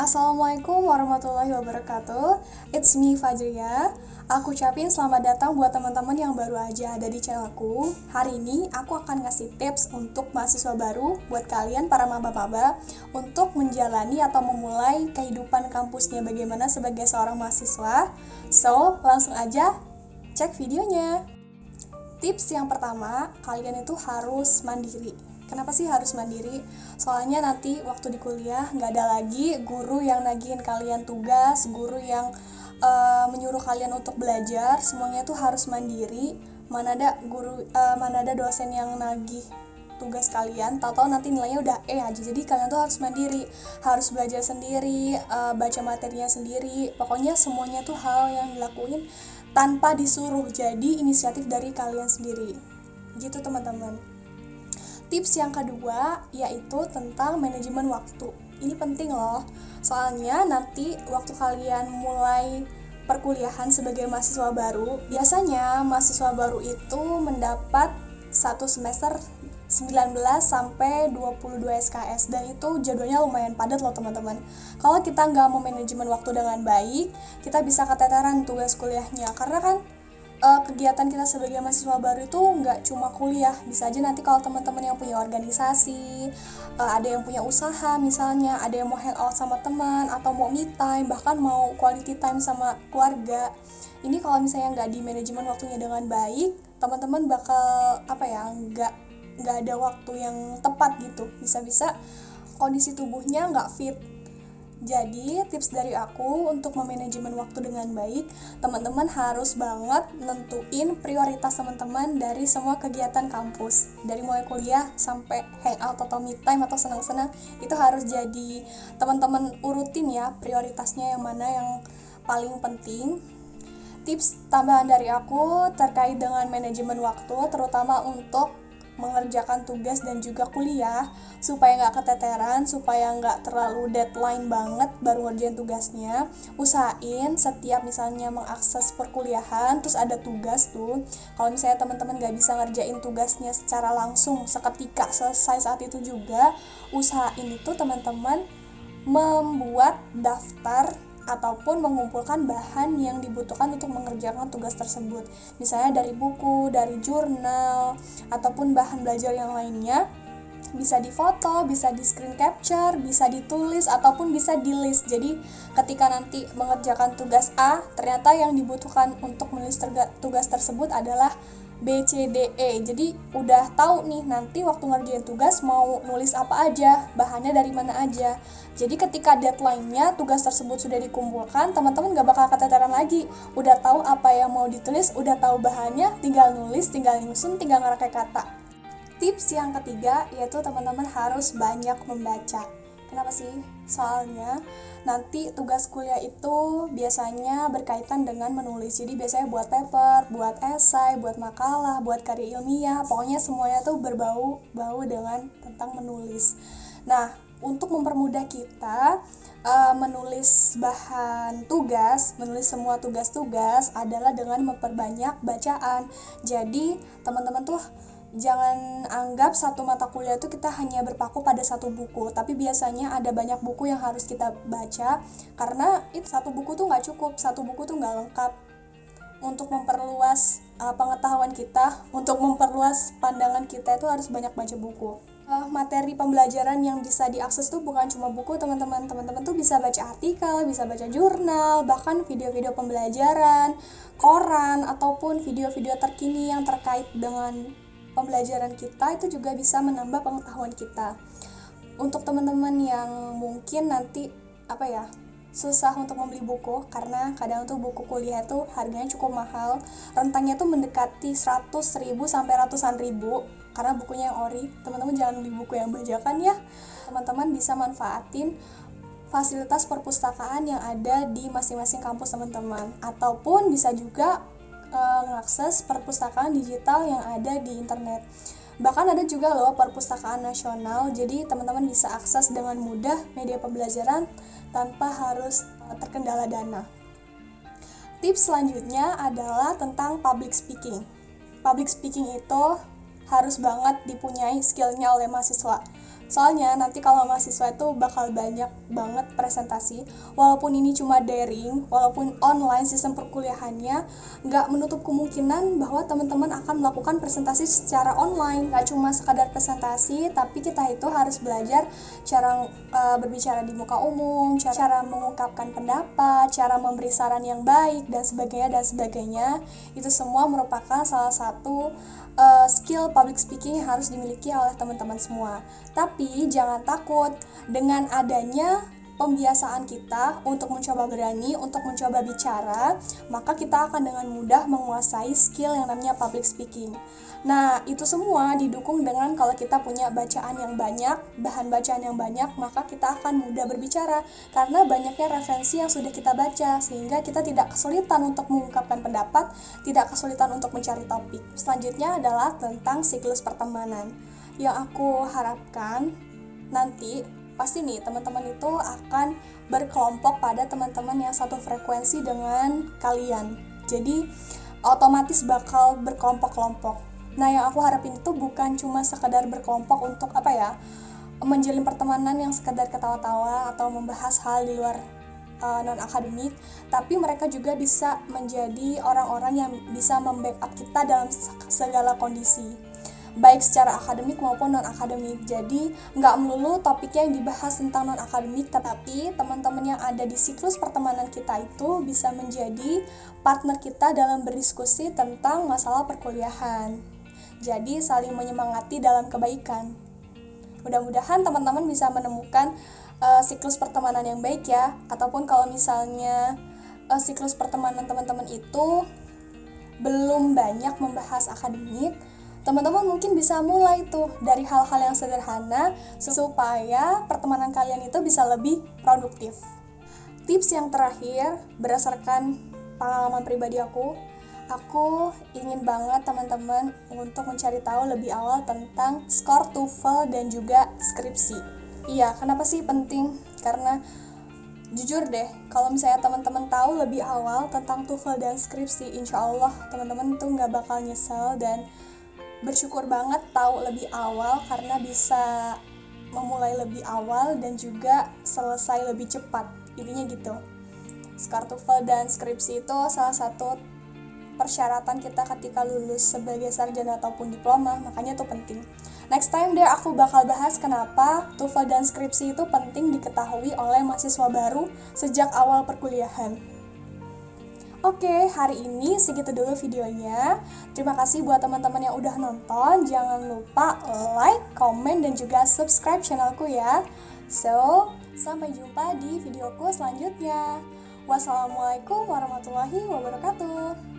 Assalamualaikum warahmatullahi wabarakatuh. It's me Fajria. Aku ucapin selamat datang buat teman-teman yang baru aja ada di channelku. Hari ini aku akan ngasih tips untuk mahasiswa baru buat kalian para maba-maba untuk menjalani atau memulai kehidupan kampusnya bagaimana sebagai seorang mahasiswa. So, langsung aja cek videonya. Tips yang pertama, kalian itu harus mandiri. Kenapa sih harus mandiri? Soalnya nanti waktu di kuliah nggak ada lagi guru yang nagihin kalian tugas, guru yang menyuruh kalian untuk belajar. Semuanya tuh harus mandiri. Mana ada dosen yang nagih tugas kalian, tahu-tahu nanti nilainya udah E aja. Jadi kalian tuh harus mandiri, harus belajar sendiri, baca materinya sendiri. Pokoknya semuanya tuh hal yang dilakuin tanpa disuruh. Jadi inisiatif dari kalian sendiri. Gitu teman-teman. Tips yang kedua yaitu tentang manajemen waktu. Ini penting loh, soalnya nanti waktu kalian mulai perkuliahan sebagai mahasiswa baru, biasanya mahasiswa baru itu mendapat satu semester 19 sampai 22 SKS, dan itu jadwalnya lumayan padat loh teman-teman. Kalau kita nggak mau manajemen waktu dengan baik, kita bisa keteteran tugas kuliahnya, karena kan kegiatan kita sebagai mahasiswa baru itu nggak cuma kuliah, bisa aja nanti kalau teman-teman yang punya organisasi, ada yang punya usaha misalnya, ada yang mau hangout sama teman, atau mau me time, bahkan mau quality time sama keluarga. Ini kalau misalnya nggak di manajemen waktunya dengan baik, teman-teman bakal nggak ada waktu yang tepat gitu, bisa-bisa kondisi tubuhnya nggak fit. Jadi tips dari aku untuk memanajemen waktu dengan baik, teman-teman harus banget nentuin prioritas teman-teman dari semua kegiatan kampus. Dari mulai kuliah sampai hangout atau me time atau senang-senang, itu harus jadi teman-teman urutin ya, prioritasnya yang mana yang paling penting. Tips tambahan dari aku terkait dengan manajemen waktu, terutama untuk mengerjakan tugas dan juga kuliah, supaya nggak keteteran, supaya nggak terlalu deadline banget baru ngerjain tugasnya. Usahain setiap misalnya mengakses perkuliahan terus ada tugas tuh, kalau misalnya teman-teman nggak bisa ngerjain tugasnya secara langsung seketika selesai saat itu juga, usahain itu teman-teman membuat daftar ataupun mengumpulkan bahan yang dibutuhkan untuk mengerjakan tugas tersebut. Misalnya dari buku, dari jurnal, ataupun bahan belajar yang lainnya. Bisa difoto, bisa di screen capture, bisa ditulis, ataupun bisa di list. Jadi ketika nanti mengerjakan tugas A, ternyata yang dibutuhkan untuk menulis tugas tersebut adalah B, C, D, E. Jadi udah tahu nih nanti waktu ngerjain tugas mau nulis apa aja, bahannya dari mana aja. Jadi ketika deadline-nya tugas tersebut sudah dikumpulkan, teman-teman gak bakal keteteran lagi. Udah tahu apa yang mau ditulis, udah tahu bahannya, tinggal nulis, tinggal nyusun, tinggal ngerangkai kata. Tips yang ketiga yaitu teman-teman harus banyak membaca. Kenapa sih? Soalnya nanti tugas kuliah itu biasanya berkaitan dengan menulis. Jadi biasanya buat paper, buat esai, buat makalah, buat karya ilmiah. Pokoknya semuanya tuh berbau dengan tentang menulis. Nah, untuk mempermudah kita menulis bahan tugas, menulis semua tugas-tugas adalah dengan memperbanyak bacaan. Jadi teman-teman tuh jangan anggap satu mata kuliah itu kita hanya berpaku pada satu buku, tapi biasanya ada banyak buku yang harus kita baca, karena itu satu buku tuh nggak cukup, satu buku tuh nggak lengkap. Untuk memperluas pengetahuan kita, untuk memperluas pandangan kita itu harus banyak baca buku. Materi pembelajaran yang bisa diakses tuh bukan cuma buku teman-teman tuh bisa baca artikel, bisa baca jurnal, bahkan video-video pembelajaran, koran, ataupun video-video terkini yang terkait dengan pembelajaran kita, itu juga bisa menambah pengetahuan kita. Untuk teman-teman yang mungkin nanti susah untuk membeli buku, karena kadang tuh buku kuliah tuh harganya cukup mahal, rentangnya tuh mendekati 100.000 sampai ratusan ribu karena bukunya yang ori. Teman-teman jangan beli buku yang bajakan ya. Teman-teman bisa manfaatin fasilitas perpustakaan yang ada di masing-masing kampus teman-teman, ataupun bisa juga mengakses perpustakaan digital yang ada di internet. Bahkan ada juga loh perpustakaan nasional, jadi teman-teman bisa akses dengan mudah media pembelajaran tanpa harus terkendala dana. Tips selanjutnya adalah tentang public speaking. Public speaking itu harus banget dipunyai skillnya oleh mahasiswa. Soalnya nanti kalau mahasiswa itu bakal banyak banget presentasi. Walaupun ini cuma daring, walaupun online sistem perkuliahannya, nggak menutup kemungkinan bahwa teman-teman akan melakukan presentasi secara online. Nggak cuma sekadar presentasi, tapi kita itu harus belajar cara berbicara di muka umum, cara mengungkapkan pendapat, cara memberi saran yang baik, dan sebagainya. Itu semua merupakan salah satu skill public speaking yang harus dimiliki oleh teman-teman semua. Tapi jangan takut dengan adanya pembiasaan kita untuk mencoba berani, untuk mencoba bicara, maka kita akan dengan mudah menguasai skill yang namanya public speaking. Nah, itu semua didukung dengan kalau kita punya bacaan yang banyak, bahan bacaan yang banyak, maka kita akan mudah berbicara karena banyaknya referensi yang sudah kita baca, sehingga kita tidak kesulitan untuk mengungkapkan pendapat, tidak kesulitan untuk mencari topik. Selanjutnya adalah tentang siklus pertemanan. Yang aku harapkan nanti pasti nih teman-teman itu akan berkelompok pada teman-teman yang satu frekuensi dengan kalian. Jadi otomatis bakal berkelompok-kelompok. Nah, yang aku harapin itu bukan cuma sekedar berkelompok untuk menjalin pertemanan yang sekedar ketawa-tawa atau membahas hal di luar non-akademik, tapi mereka juga bisa menjadi orang-orang yang bisa membackup kita dalam segala kondisi, baik secara akademik maupun non-akademik. Jadi nggak melulu topiknya yang dibahas tentang non-akademik, tapi teman-teman yang ada di siklus pertemanan kita itu bisa menjadi partner kita dalam berdiskusi tentang masalah perkuliahan. Jadi saling menyemangati dalam kebaikan. Mudah-mudahan teman-teman bisa menemukan siklus pertemanan yang baik ya. Ataupun kalau misalnya siklus pertemanan teman-teman itu belum banyak membahas akademik, teman-teman mungkin bisa mulai tuh dari hal-hal yang sederhana supaya pertemanan kalian itu bisa lebih produktif. Tips yang terakhir berdasarkan pengalaman pribadi aku ingin banget teman-teman untuk mencari tahu lebih awal tentang skor TOEFL dan juga skripsi. Iya, kenapa sih penting? Karena jujur deh, kalau misalnya teman-teman tahu lebih awal tentang TOEFL dan skripsi, insya Allah teman-teman tuh nggak bakal nyesel dan bersyukur banget tahu lebih awal karena bisa memulai lebih awal dan juga selesai lebih cepat. Intinya gitu. Skor TOEFL dan skripsi itu salah satu persyaratan kita ketika lulus sebagai sarjana ataupun diploma, makanya itu penting. Next time deh aku bakal bahas kenapa TOEFL dan skripsi itu penting diketahui oleh mahasiswa baru sejak awal perkuliahan. Oke, hari ini segitu dulu videonya. Terima kasih buat teman-teman yang udah nonton. Jangan lupa like, komen, dan juga subscribe channelku ya. So, sampai jumpa di videoku selanjutnya. Wassalamualaikum warahmatullahi wabarakatuh.